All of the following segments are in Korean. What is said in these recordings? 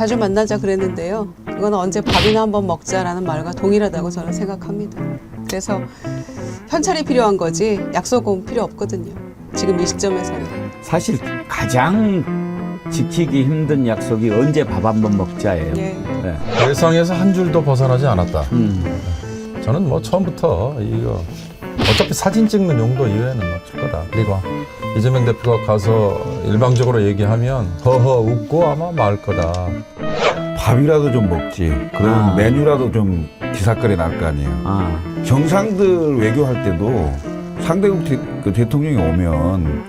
자주 만나자 그랬는데요. 그건 언제 밥이나 한번 먹자라는 말과 동일하다고 저는 생각합니다. 그래서 현찰이 필요한 거지 약속은 필요 없거든요. 지금 이 시점에서는. 사실 가장 지키기 힘든 약속이 언제 밥 한번 먹자예요. 예. 네. 예상에서 한 줄도 벗어나지 않았다. 저는 뭐 처음부터 이거 어차피 사진 찍는 용도 이외에는 없을 거다. 그리고 이재명 대표가 가서 일방적으로 얘기하면 허허 웃고 아마 말 거다. 밥이라도 좀 먹지. 그런 메뉴라도 좀 기사거리 날 거 아니에요. 정상들 외교할 때도 상대국 대통령이 오면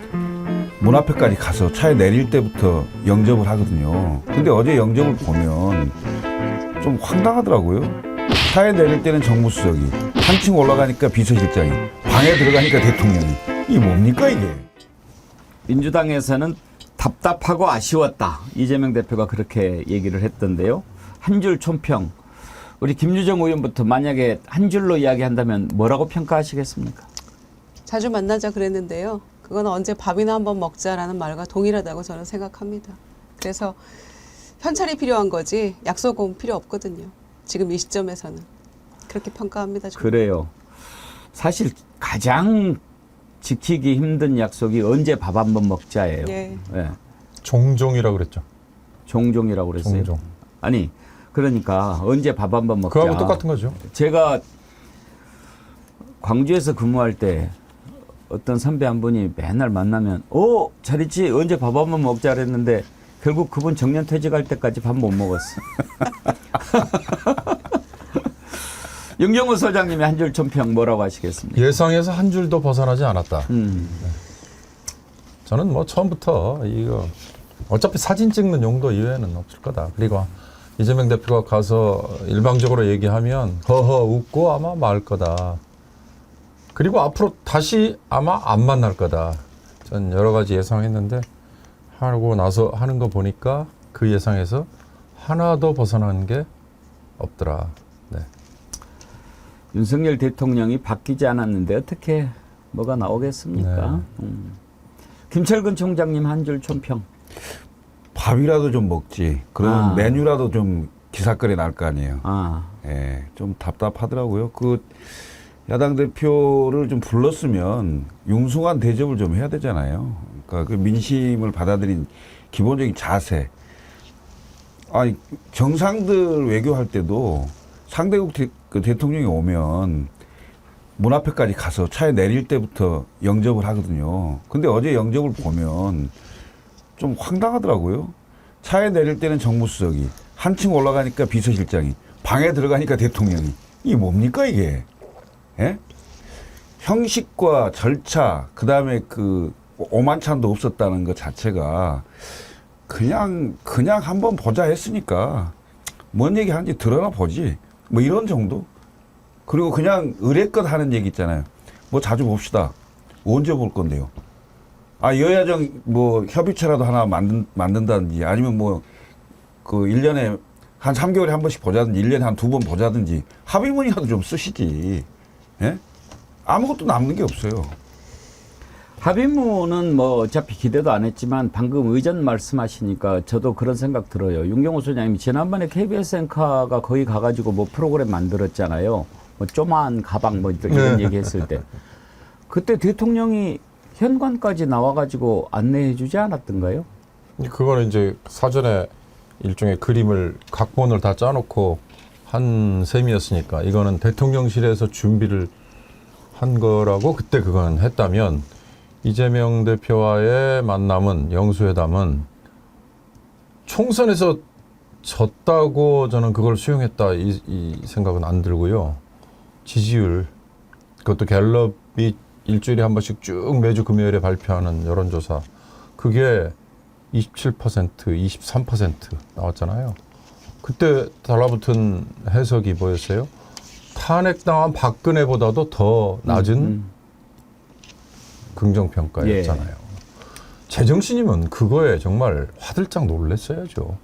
문 앞에까지 가서 차에 내릴 때부터 영접을 하거든요. 근데 어제 영접을 보면 좀 황당하더라고요. 차에 내릴 때는 정무수석이, 한층 올라가니까 비서실장이, 방에 들어가니까 대통령이. 이게 뭡니까 이게? 민주당에서는 답답하고 아쉬웠다. 이재명 대표가 그렇게 얘기를 했던데요. 한 줄 총평. 우리 김유정 의원부터 만약에 한 줄로 이야기한다면 뭐라고 평가하시겠습니까? 자주 만나자 그랬는데요. 그건 언제 밥이나 한번 먹자라는 말과 동일하다고 저는 생각합니다. 그래서 현찰이 필요한 거지 약속은 필요 없거든요. 지금 이 시점에서는. 그렇게 평가합니다. 저는. 그래요. 사실 가장 지키기 힘든 약속이 언제 밥 한번 먹자예요. 예. 네. 종종이라고 그랬죠. 종종이라고 그랬어요. 종종. 아니 그러니까 언제 밥 한번 먹자. 그거하고 똑같은 거죠. 제가 광주에서 근무할 때 어떤 선배 한 분이 맨날 만나면 잘 있지 언제 밥 한번 먹자 그랬는데 결국 그분 정년 퇴직할 때까지 밥 못 먹었어. 윤경호 소장님이 한 줄 총평 뭐라고 하시겠습니까? 예상에서 한 줄도 벗어나지 않았다. 저는 뭐 처음부터 이거 어차피 사진 찍는 용도 이외에는 없을 거다. 그리고 이재명 대표가 가서 일방적으로 얘기하면 허허 웃고 아마 말 거다. 그리고 앞으로 다시 아마 안 만날 거다. 전 여러 가지 예상했는데 하고 나서 하는 거 보니까 그 예상에서 하나도 벗어난 게 없더라. 네. 윤석열 대통령이 바뀌지 않았는데 어떻게 뭐가 나오겠습니까? 김철근 총장님 한 줄 총평. 밥이라도 좀 먹지. 그런 메뉴라도 좀 기사거리 날 거 아니에요. 예, 좀 답답하더라고요. 그 야당 대표를 좀 불렀으면 융숭한 대접을 좀 해야 되잖아요. 그러니까 그 민심을 받아들인 기본적인 자세. 아니 정상들 외교할 때도 상대국 대통령이 오면 문 앞에까지 가서 차에 내릴 때부터 영접을 하거든요. 근데 어제 영접을 보면 좀 황당하더라고요. 차에 내릴 때는 정무수석이, 한층 올라가니까 비서실장이, 방에 들어가니까 대통령이. 이게 뭡니까 이게? 예? 형식과 절차, 그 다음에 그 오만찬도 없었다는 것 자체가 그냥 한번 보자 했으니까 뭔 얘기 하는지 들어나 보지. 뭐 이런 정도? 그리고 그냥 의례껏 하는 얘기 있잖아요. 뭐 자주 봅시다. 언제 볼 건데요? 여야정 뭐 협의체라도 하나 만든다든지 아니면 뭐 그 1년에 한 3개월에 한 번씩 보자든지 1년에 한 2번 보자든지 합의문이라도 좀 쓰시지. 예? 아무것도 남는 게 없어요. 합의문은 뭐 어차피 기대도 안 했지만 방금 의전 말씀하시니까 저도 그런 생각 들어요. 윤경호 소장님이 지난번에 KBS 앵커가 거기 가가지고 뭐 프로그램 만들었잖아요. 뭐 쪼만 가방 뭐 이런 얘기했을 때 그때 대통령이 현관까지 나와가지고 안내해주지 않았던가요? 그거는 이제 사전에 일종의 그림을 각본을 다 짜놓고 한 셈이었으니까 이거는 대통령실에서 준비를 한 거라고 그때 그건 했다면 이재명 대표와의 만남은 영수회담은 총선에서 졌다고 저는 그걸 수용했다 이 생각은 안 들고요. 지지율 그것도 갤럽이 일주일에 한 번씩 쭉 매주 금요일에 발표하는 여론조사 그게 27%, 23% 나왔잖아요. 그때 달라붙은 해석이 뭐였어요? 탄핵당한 박근혜보다도 더 낮은 긍정평가였잖아요. 예. 제정신이면 그거에 정말 화들짝 놀랐어야죠.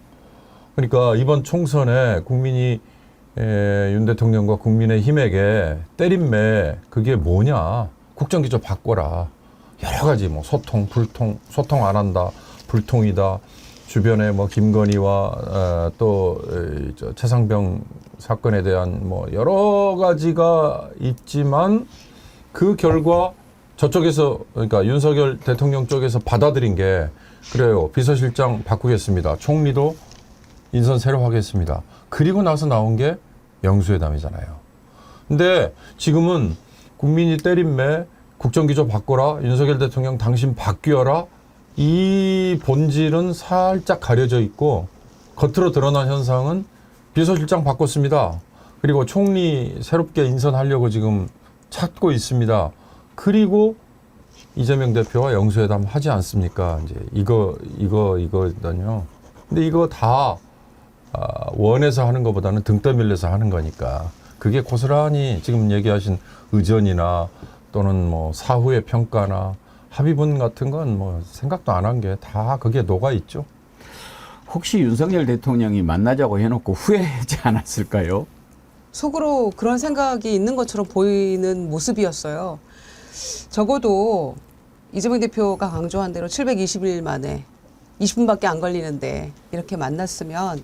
그러니까 이번 총선에 국민이 윤 대통령과 국민의힘에게 때린매 그게 뭐냐. 국정기조 바꿔라. 여러 가지 뭐 소통, 불통, 소통 안 한다, 불통이다. 주변에 뭐 김건희와 또 최상병 사건에 대한 뭐 여러 가지가 있지만 그 결과 저쪽에서 그러니까 윤석열 대통령 쪽에서 받아들인 게 그래요. 비서실장 바꾸겠습니다. 총리도 인선 새로 하겠습니다. 그리고 나서 나온 게 영수회담이잖아요. 근데 지금은 국민이 때린매 국정기조 바꿔라. 윤석열 대통령 당신 바뀌어라. 이 본질은 살짝 가려져 있고 겉으로 드러난 현상은 비서실장 바꿨습니다. 그리고 총리 새롭게 인선하려고 지금 찾고 있습니다. 그리고 이재명 대표와 영수회담 하지 않습니까? 이제 이거거든요. 근데 이거 다 원해서 하는 것보다는 등 떠밀려서 하는 거니까 그게 고스란히 지금 얘기하신 의전이나 또는 뭐 사후의 평가나 합의문 같은 건 뭐 생각도 안 한 게 다 거기에 녹아 있죠. 혹시 윤석열 대통령이 만나자고 해놓고 후회하지 않았을까요? 속으로 그런 생각이 있는 것처럼 보이는 모습이었어요. 적어도 이재명 대표가 강조한 대로 720일 만에 20분밖에 안 걸리는데 이렇게 만났으면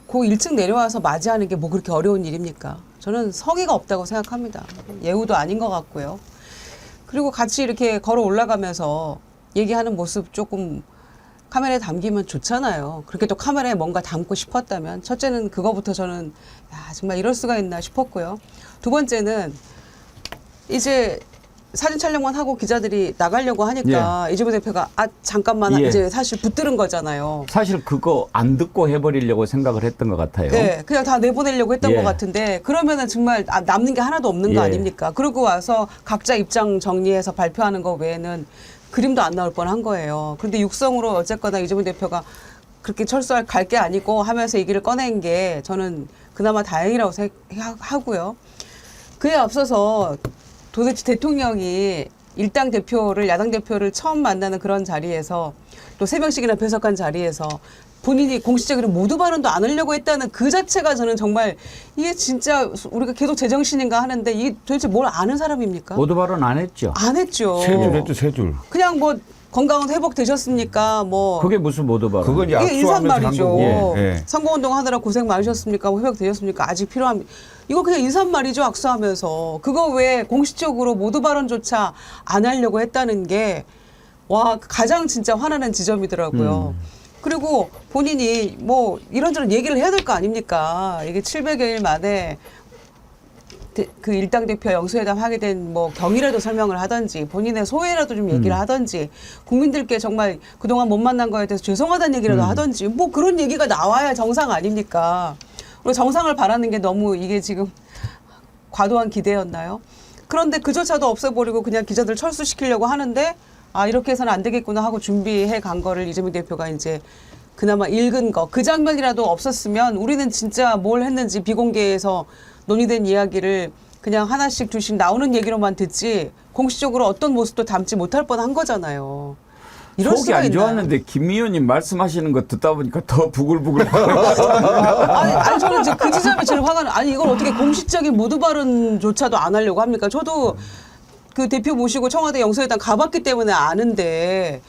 그 1층 내려와서 맞이하는 게 뭐 그렇게 어려운 일입니까? 저는 성의가 없다고 생각합니다. 예우도 아닌 것 같고요. 그리고 같이 이렇게 걸어 올라가면서 얘기하는 모습 조금 카메라에 담기면 좋잖아요. 그렇게 또 카메라에 뭔가 담고 싶었다면 첫째는 그거부터 저는 야, 정말 이럴 수가 있나 싶었고요. 두 번째는 이제 사진 촬영만 하고 기자들이 나가려고 하니까 이재명 대표가 잠깐만 이제 사실 붙들은 거잖아요. 사실 그거 안 듣고 해버리려고 생각을 했던 것 같아요. 네, 그냥 다 내보내려고 했던 것 같은데 그러면은 정말 남는 게 하나도 없는 거 아닙니까? 그러고 와서 각자 입장 정리해서 발표하는 거 외에는 그림도 안 나올 뻔한 거예요. 그런데 육성으로 어쨌거나 이재명 대표가 그렇게 철수할 갈 게 아니고 하면서 얘기를 꺼낸 게 저는 그나마 다행이라고 생각하고요. 그에 앞서서 도대체 대통령이 일당 대표를 야당 대표를 처음 만나는 그런 자리에서 또 3명씩이나 배석한 자리에서 본인이 공식적으로 모두 발언도 안 하려고 했다는 그 자체가 저는 정말 이게 진짜 우리가 계속 제정신인가 하는데 이게 도대체 뭘 아는 사람입니까? 모두 발언 안 했죠. 안 했죠. 3줄 했죠, 3줄. 그냥 뭐 건강은 회복되셨습니까? 뭐 그게 무슨 모두 발언? 그건 이게 약속하면서 한 인사말이죠. 거고. 예. 선거운동 하느라 고생 많으셨습니까? 뭐 회복되셨습니까? 아직 필요합니다. 이거 그냥 인사말이죠. 악수하면서. 그거 왜 공식적으로 모두 발언조차 안 하려고 했다는 게 와 가장 진짜 화나는 지점이더라고요. 그리고 본인이 뭐 이런저런 얘기를 해야 될 거 아닙니까? 이게 700여일 만에 그 일당 대표 영수회담 하게 된 뭐 경위라도 설명을 하든지 본인의 소회라도 좀 얘기를 하든지 국민들께 정말 그동안 못 만난 거에 대해서 죄송하다는 얘기라도 하든지 뭐 그런 얘기가 나와야 정상 아닙니까? 그리고 정상을 바라는 게 너무 이게 지금 과도한 기대였나요? 그런데 그조차도 없애버리고 그냥 기자들 철수시키려고 하는데 아 이렇게 해서는 안 되겠구나 하고 준비해 간 거를 이재명 대표가 이제 그나마 읽은 거 그 장면이라도 없었으면 우리는 진짜 뭘 했는지 비공개에서 논의된 이야기를 그냥 하나씩 둘씩 나오는 얘기로만 듣지 공식적으로 어떤 모습도 담지 못할 뻔한 거잖아요. 이럴 속이 수가 안 있나요? 좋았는데 김 의원님 말씀하시는 거 듣다 보니까 더 부글부글. 아니 저는 이제 그 지점이 제일 화가 나. 아니 이걸 어떻게 공식적인 모두 발언조차도 안 하려고 합니까? 저도 그 대표 모시고 청와대 영수회담 가봤기 때문에 아는데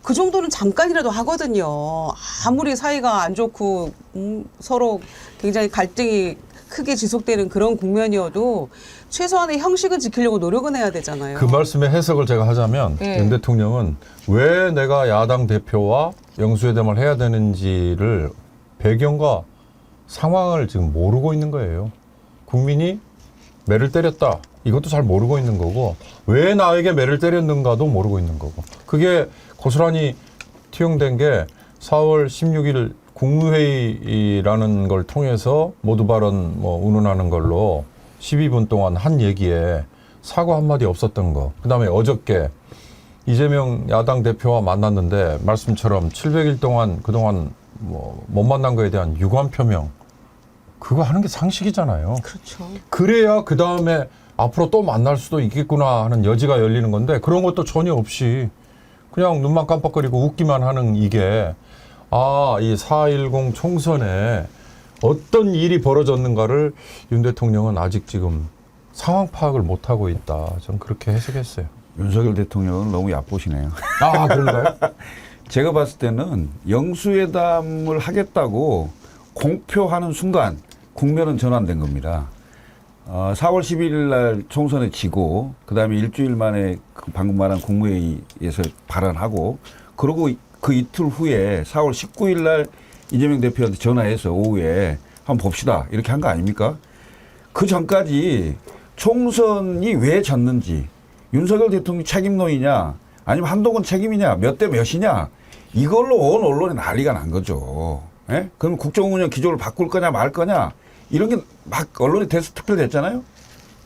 그 정도는 잠깐이라도 하거든요. 아무리 사이가 안 좋고 서로 굉장히 갈등이 크게 지속되는 그런 국면이어도 최소한의 형식은 지키려고 노력은 해야 되잖아요. 그 말씀의 해석을 제가 하자면 윤 대통령은 왜 내가 야당 대표와 영수회담을 해야 되는지를 배경과 상황을 지금 모르고 있는 거예요. 국민이 매를 때렸다. 이것도 잘 모르고 있는 거고 왜 나에게 매를 때렸는가도 모르고 있는 거고 그게 고스란히 투영된 게 4월 16일 국무회의라는 걸 통해서 모두 발언 운운하는 걸로 12분 동안 한 얘기에 사과 한마디 없었던 거. 그다음에 어저께 이재명 야당 대표와 만났는데 말씀처럼 700일 동안 그동안 못 만난 거에 대한 유감 표명 그거 하는 게 상식이잖아요. 그렇죠. 그래야 그다음에 앞으로 또 만날 수도 있겠구나 하는 여지가 열리는 건데 그런 것도 전혀 없이 그냥 눈만 깜빡거리고 웃기만 하는 이게 이 4.10 총선에 어떤 일이 벌어졌는가를 윤 대통령은 아직 지금 상황 파악을 못하고 있다. 전 그렇게 해석했어요. 윤석열 대통령은 너무 얕보시네요. 그런가요? 제가 봤을 때는 영수회담을 하겠다고 공표하는 순간 국면은 전환된 겁니다. 4월 11일 날 총선에 지고 그다음에 일주일 만에 그 방금 말한 국무회의에서 발언하고 그러고 그 이틀 후에 4월 19일 날 이재명 대표한테 전화해서 오후에 한번 봅시다 이렇게 한 거 아닙니까? 그 전까지 총선이 왜 졌는지 윤석열 대통령 책임론이냐 아니면 한동훈 책임이냐 몇 대 몇이냐 이걸로 온 언론에 난리가 난 거죠. 예? 그럼 국정운영 기조를 바꿀 거냐 말 거냐 이런 게 막 언론에 대투표됐잖아요.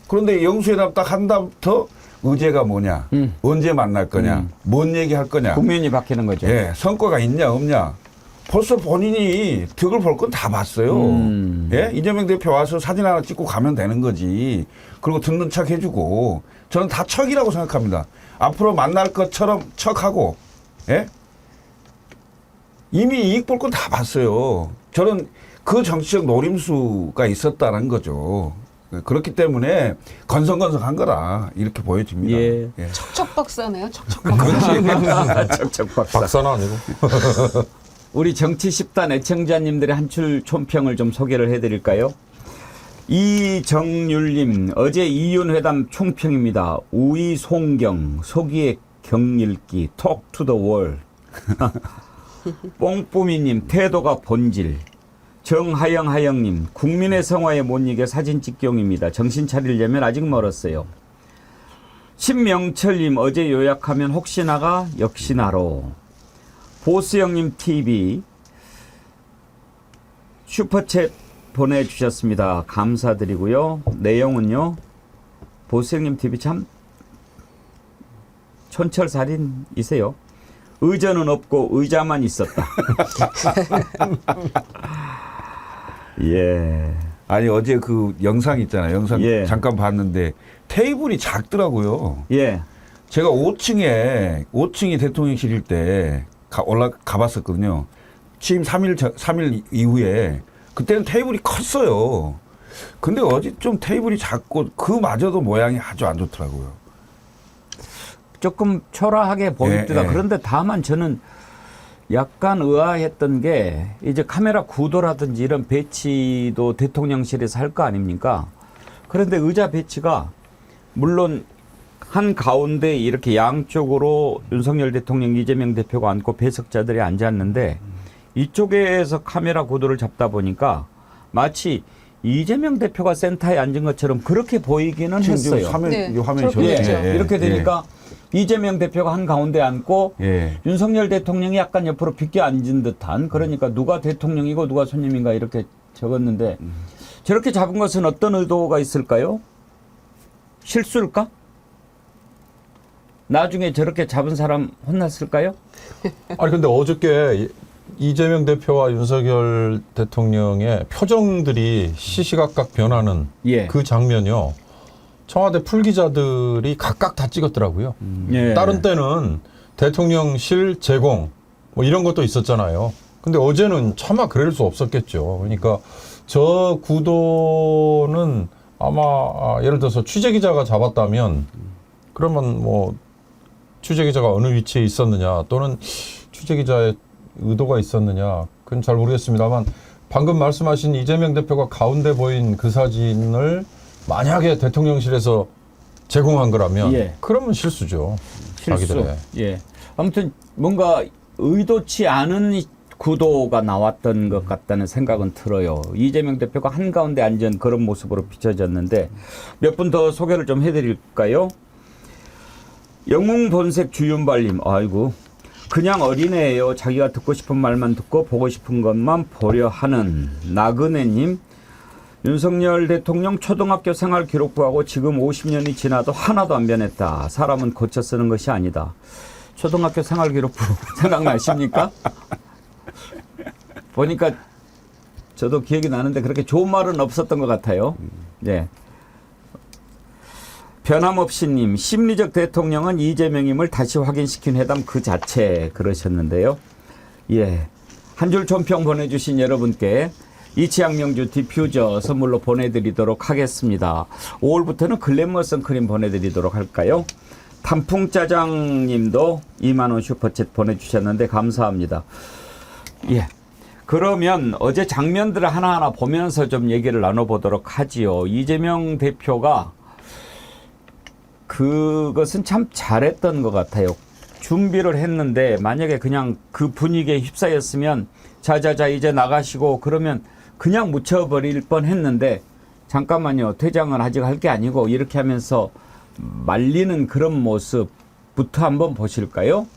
그런데 영수회담 딱 한 다음부터 의제가 뭐냐, 언제 만날 거냐, 뭔 얘기할 거냐. 국면이 바뀌는 거죠. 예, 성과가 있냐 없냐. 벌써 본인이 득을 볼 건 다 봤어요. 예? 이재명 대표 와서 사진 하나 찍고 가면 되는 거지. 그리고 듣는 척 해주고 저는 다 척이라고 생각합니다. 앞으로 만날 것처럼 척하고 예? 이미 이익 볼 건 다 봤어요. 저는 그 정치적 노림수가 있었다는 거죠. 그렇기 때문에 건성건성한 거다 이렇게 보여집니다. 예. 예. 척척박사네요. 척척박사. 척척박사. 박사는 아니고. 우리 정치 10단 애청자님들의 한줄 총평을 좀 소개를 해드릴까요? 이정률님, 어제 이윤회담 총평입니다. 우이 송경, 소기의 경읽기, 톡 투 더 월. 뽕뿌미님, 태도가 본질. 정하영하영님, 국민의 성화에 못 이겨 사진 찍기용입니다. 정신 차리려면 아직 멀었어요. 신명철님, 어제 요약하면 혹시나가 역시나로. 보스형님 TV 슈퍼챗 보내주셨습니다. 감사드리고요. 내용은요. 보스형님 TV 참 촌철살인이세요. 의전은 없고 의자만 있었다. 예. 아니 어제 그 영상 있잖아요. 영상 예. 잠깐 봤는데 테이블이 작더라고요. 예. 제가 5층이 대통령실일 때 가봤었거든요. 취임 3일 이후에 그때는 테이블이 컸어요. 근데 어제 좀 테이블이 작고 그마저도 모양이 아주 안 좋더라고요. 조금 초라하게 보입니다. 예. 그런데 다만 저는 약간 의아했던 게 이제 카메라 구도라든지 이런 배치도 대통령실에서 할 거 아닙니까? 그런데 의자 배치가 물론 한 가운데 이렇게 양쪽으로 윤석열 대통령, 이재명 대표가 앉고 배석자들이 앉았는데 이쪽에서 카메라 구도를 잡다 보니까 마치 이재명 대표가 센터에 앉은 것처럼 그렇게 보이기는 했어요. 네, 이 화면이 저렇게 예, 그렇죠. 이렇게 되니까 이재명 대표가 한 가운데 앉고 예. 윤석열 대통령이 약간 옆으로 비껴 앉은 듯한, 그러니까 누가 대통령이고 누가 손님인가 이렇게 적었는데 저렇게 잡은 것은 어떤 의도가 있을까요? 실수일까? 나중에 저렇게 잡은 사람 혼났을까요? 아니 근데 어저께 이재명 대표와 윤석열 대통령의 표정들이 시시각각 변하는 예. 그 장면이요. 청와대 풀기자들이 각각 다 찍었더라고요. 예. 다른 때는 대통령실 제공 뭐 이런 것도 있었잖아요. 근데 어제는 차마 그럴 수 없었겠죠. 그러니까 저 구도는 아마 예를 들어서 취재기자가 잡았다면 그러면 뭐 취재기자가 어느 위치에 있었느냐 또는 취재기자의 의도가 있었느냐 그건 잘 모르겠습니다만 방금 말씀하신 이재명 대표가 가운데 보인 그 사진을 만약에 대통령실에서 제공한 거라면 예. 그러면 실수죠. 실수. 자기들의. 예. 아무튼 뭔가 의도치 않은 구도가 나왔던 것 같다는 생각은 들어요. 이재명 대표가 한가운데 앉은 그런 모습으로 비춰졌는데 몇 분 더 소개를 좀 해드릴까요? 영웅본색 주윤발님, 아이고. 그냥 어린애예요. 자기가 듣고 싶은 말만 듣고 보고 싶은 것만 보려 하는 나그네님. 윤석열 대통령 초등학교 생활 기록부하고 지금 50년이 지나도 하나도 안 변했다. 사람은 고쳐 쓰는 것이 아니다. 초등학교 생활 기록부 생각나십니까? 보니까 저도 기억이 나는데 그렇게 좋은 말은 없었던 것 같아요. 네. 변함없이님, 심리적 대통령은 이재명임을 다시 확인시킨 회담 그 자체 그러셨는데요. 예, 한 줄 총평 보내주신 여러분께 이치양명주 디퓨저 선물로 보내드리도록 하겠습니다. 5월부터는 글래머 선크림 보내드리도록 할까요? 단풍짜장님도 2만 원 슈퍼챗 보내주셨는데 감사합니다. 예. 그러면 어제 장면들을 하나하나 보면서 좀 얘기를 나눠보도록 하지요. 이재명 대표가 그것은 참 잘했던 것 같아요. 준비를 했는데 만약에 그냥 그 분위기에 휩싸였으면 자자자 이제 나가시고 그러면 그냥 묻혀버릴 뻔했는데 잠깐만요. 퇴장은 아직 할 게 아니고 이렇게 하면서 말리는 그런 모습부터 한번 보실까요?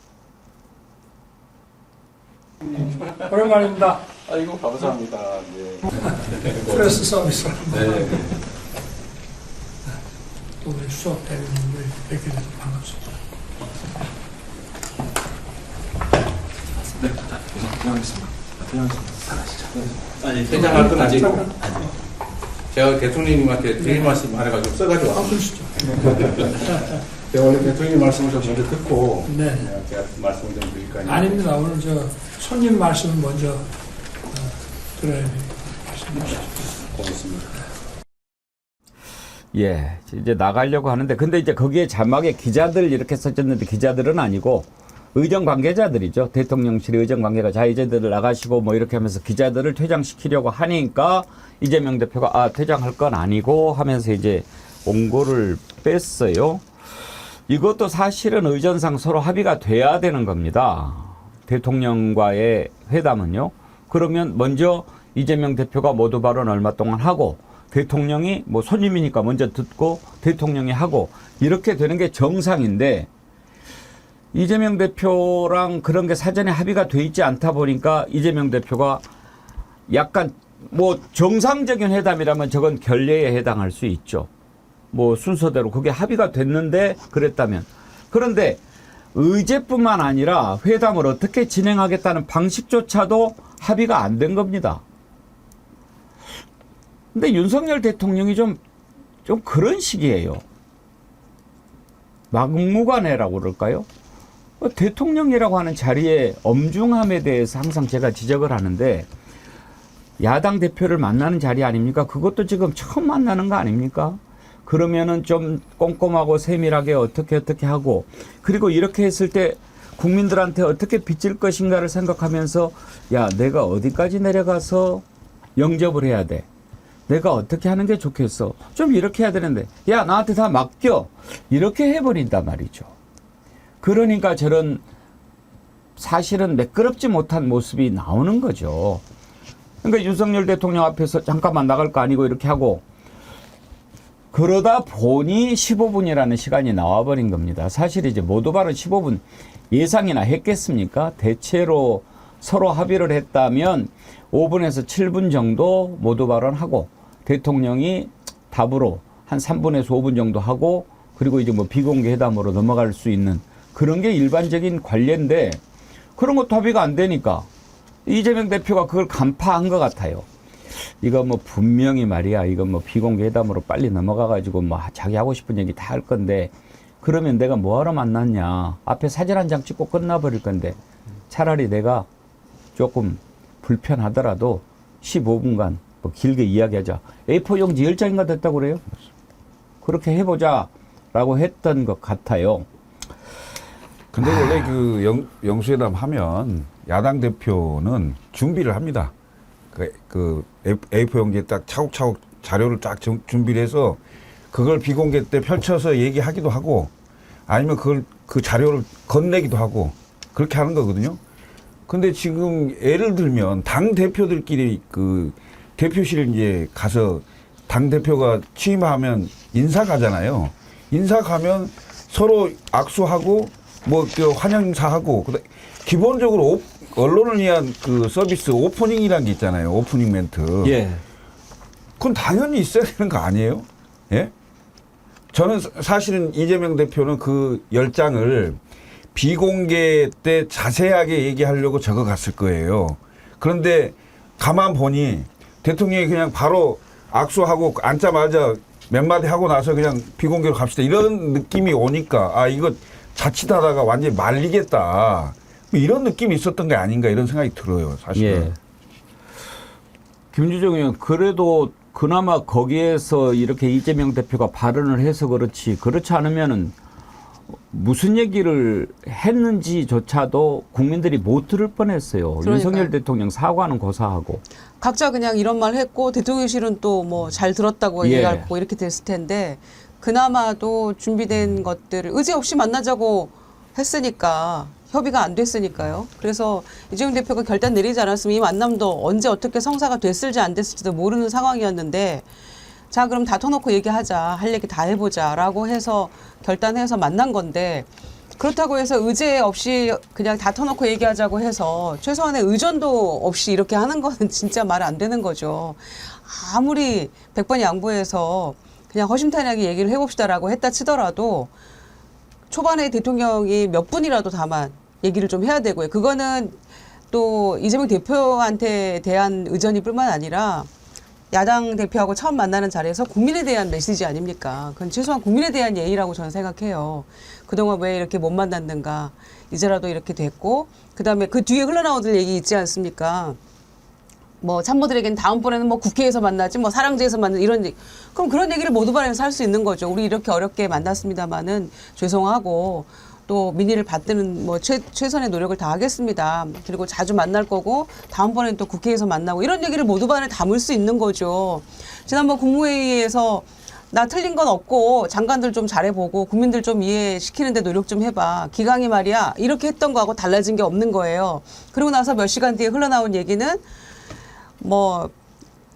오랜만입니다. 아이고 감사합니다. 예. 프레스 서비스. 네. 또 우리 수석 대리님들 뵙게 돼서 반갑습니다. 아니 퇴장할 건 아니고 제가 대통령님한테 드릴 말씀 말해가지고 써가지고 왔습니다. 그러시죠. 제가 원래 대통령 말씀을 좀 먼저 듣고 네. 제가 말씀을 좀 드릴까요? 아닙니다. 오늘 저 손님 말씀을 먼저 들어야 됩니다. 말씀 주시죠. 고맙습니다. 예, 이제 나가려고 하는데 근데 이제 거기에 자막에 기자들 이렇게 써졌는데 기자들은 아니고 의정 관계자들이죠. 대통령실 의정 관계가 자 이제들 나가시고 뭐 이렇게 하면서 기자들을 퇴장시키려고 하니까 이재명 대표가 퇴장할 건 아니고 하면서 이제 원고를 뺐어요. 이것도 사실은 의전상 서로 합의가 돼야 되는 겁니다. 대통령과의 회담은요. 그러면 먼저 이재명 대표가 모두 발언 얼마 동안 하고 대통령이 뭐 손님이니까 먼저 듣고 대통령이 하고 이렇게 되는 게 정상인데 이재명 대표랑 그런 게 사전에 합의가 돼 있지 않다 보니까 이재명 대표가 약간 뭐 정상적인 회담이라면 저건 결례에 해당할 수 있죠. 뭐 순서대로 그게 합의가 됐는데 그랬다면. 그런데 의제뿐만 아니라 회담을 어떻게 진행하겠다는 방식조차도 합의가 안 된 겁니다. 근데 윤석열 대통령이 좀 그런 식이에요. 막무가내라고 그럴까요? 대통령이라고 하는 자리의 엄중함에 대해서 항상 제가 지적을 하는데 야당 대표를 만나는 자리 아닙니까? 그것도 지금 처음 만나는 거 아닙니까? 그러면은 좀 꼼꼼하고 세밀하게 어떻게 하고 그리고 이렇게 했을 때 국민들한테 어떻게 빚질 것인가를 생각하면서 야, 내가 어디까지 내려가서 영접을 해야 돼. 내가 어떻게 하는 게 좋겠어. 좀 이렇게 해야 되는데 야, 나한테 다 맡겨. 이렇게 해버린단 말이죠. 그러니까 저런 사실은 매끄럽지 못한 모습이 나오는 거죠. 그러니까 윤석열 대통령 앞에서 잠깐만 나갈 거 아니고 이렇게 하고 그러다 보니 15분이라는 시간이 나와버린 겁니다. 사실 이제 모두 발언 15분 예상이나 했겠습니까? 대체로 서로 합의를 했다면 5분에서 7분 정도 모두 발언하고 대통령이 답으로 한 3분에서 5분 정도 하고 그리고 이제 뭐 비공개 회담으로 넘어갈 수 있는 그런 게 일반적인 관례인데 그런 것도 합의가 안 되니까 이재명 대표가 그걸 간파한 것 같아요. 이거 뭐 분명히 말이야. 이거 뭐 비공개 회담으로 빨리 넘어가 가지고 뭐 자기 하고 싶은 얘기 다 할 건데 그러면 내가 뭐하러 만났냐. 앞에 사진 한 장 찍고 끝나버릴 건데 차라리 내가 조금 불편하더라도 15분간 뭐 길게 이야기하자. A4 용지 10장인가 됐다고 그래요. 그렇게 해보자라고 했던 것 같아요. 근데 원래 그 영수회담 하면 야당 대표는 준비를 합니다. 그 A4 용지에 딱 차곡차곡 자료를 딱 준비를 해서 그걸 비공개 때 펼쳐서 얘기하기도 하고 아니면 그 자료를 건네기도 하고 그렇게 하는 거거든요. 근데 지금 예를 들면 당 대표들끼리 그 대표실 이제 가서 당 대표가 취임하면 인사 가잖아요. 인사 가면 서로 악수하고 뭐 그 환영 인사하고 기본적으로 언론을 위한 그 서비스 오프닝이라는 게 있잖아요. 오프닝 멘트. 예. 그건 당연히 있어야 되는 거 아니에요? 예? 저는 사실은 이재명 대표는 그 10장을 비공개 때 자세하게 얘기하려고 적어 갔을 거예요. 그런데 가만 보니 대통령이 그냥 바로 악수하고 앉자마자 몇 마디 하고 나서 그냥 비공개로 갑시다. 이런 느낌이 오니까 이거 자칫하다가 완전히 말리겠다. 뭐 이런 느낌이 있었던 게 아닌가 이런 생각이 들어요. 사실은. 예. 김주정 의원 그래도 그나마 거기에서 이렇게 이재명 대표가 발언을 해서 그렇지 않으면은 무슨 얘기를 했는지조차도 국민들이 못 들을 뻔했어요. 그러니까요. 윤석열 대통령 사과는 고사하고. 각자 그냥 이런 말 했고 대통령실은 또 뭐 잘 들었다고 예. 얘기하고 이렇게 됐을 텐데 그나마도 준비된 것들을 의지 없이 만나자고 했으니까 협의가 안 됐으니까요. 그래서 이재명 대표가 결단 내리지 않았으면 이 만남도 언제 어떻게 성사가 됐을지 안 됐을지도 모르는 상황이었는데 자 그럼 다 터놓고 얘기하자. 할 얘기 다 해보자라고 해서 결단해서 만난 건데 그렇다고 해서 의제 없이 그냥 다 터놓고 얘기하자고 해서 최소한의 의전도 없이 이렇게 하는 거는 진짜 말 안 되는 거죠. 아무리 100번 양보해서 그냥 허심탄회하게 얘기를 해봅시다라고 했다 치더라도 초반에 대통령이 몇 분이라도 다만 얘기를 좀 해야 되고요. 그거는 또 이재명 대표한테 대한 의전이 뿐만 아니라 야당 대표하고 처음 만나는 자리에서 국민에 대한 메시지 아닙니까? 그건 최소한 국민에 대한 예의라고 저는 생각해요. 그동안 왜 이렇게 못 만났는가. 이제라도 이렇게 됐고 그다음에 그 뒤에 흘러나오던 얘기 있지 않습니까? 뭐 참모들에겐 다음번에는 뭐 국회에서 만나지 뭐 사랑제에서 만나지 이런 얘기. 그럼 그런 얘기를 모두 발에서 할 수 있는 거죠. 우리 이렇게 어렵게 만났습니다마는 죄송하고 또 민의를 받드는 뭐 최선의 노력을 다하겠습니다. 그리고 자주 만날 거고 다음번에는 또 국회에서 만나고 이런 얘기를 모두 발에 담을 수 있는 거죠. 지난번 국무회의에서 나 틀린 건 없고 장관들 좀 잘해보고 국민들 좀 이해시키는 데 노력 좀 해봐. 기강이 말이야 이렇게 했던 거하고 달라진 게 없는 거예요. 그리고 나서 몇 시간 뒤에 흘러나온 얘기는 뭐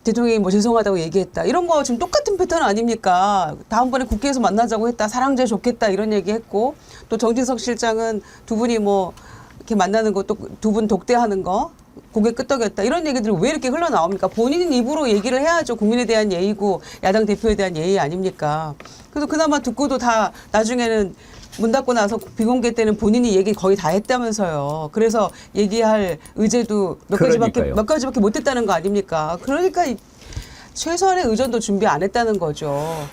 대통령이 뭐 죄송하다고 얘기했다. 이런 거 지금 똑같은 패턴 아닙니까? 다음번에 국회에서 만나자고 했다. 사랑제 좋겠다. 이런 얘기했고 또 정진석 실장은 두 분이 뭐 이렇게 만나는 거 또 두 분 독대하는 거 고개 끄덕였다. 이런 얘기들이 왜 이렇게 흘러나옵니까? 본인 입으로 얘기를 해야죠. 국민에 대한 예의고 야당 대표에 대한 예의 아닙니까? 그래서 그나마 듣고도 다 나중에는 문 닫고 나서 비공개 때는 본인이 얘기 거의 다 했다면서요. 그래서 얘기할 의제도 몇 가지밖에 못 했다는 거 아닙니까? 그러니까 최소한의 의전도 준비 안 했다는 거죠.